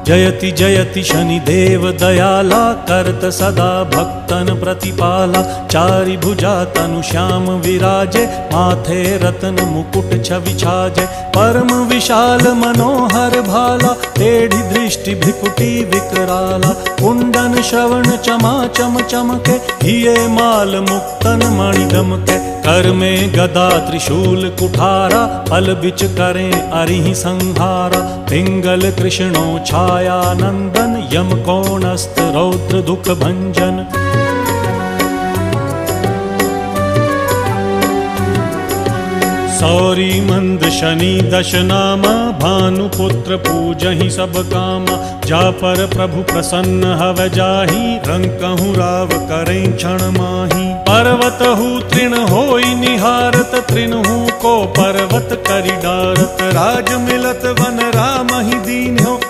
जयति जयति शनिदेव दयाला, करत सदा भक्तन प्रतिपाला। चारि भुजा तनु श्याम विराजे, माथे रत्न मुकुट छवि छाजे। परम विशाल मनोहर भाला, टेढ़ी दृष्टि भ्रिकुटी विकराला। कुंडन श्रवण चमा चम चमके, हिये माल मुक्तन मणि दमके। कर में गदा त्रिशूल कुठारा, पल बिच करें अरिहि संहारा। पिंगल कृष्णो छाया नंदन, यम कोणस्थ रौद्र दुख भंजन। सौरी मंद शनि दश नामा, भानुपुत्र पूजहि सब कामा। जा पर प्रभु प्रसन्न हव जाहि, रंकहु राव करें क्षण माहि। पर्वत हु तृण होई निहारत, तृणहु को पर्वत करि डारत। राज मिलत वन राम ही दीन्हो,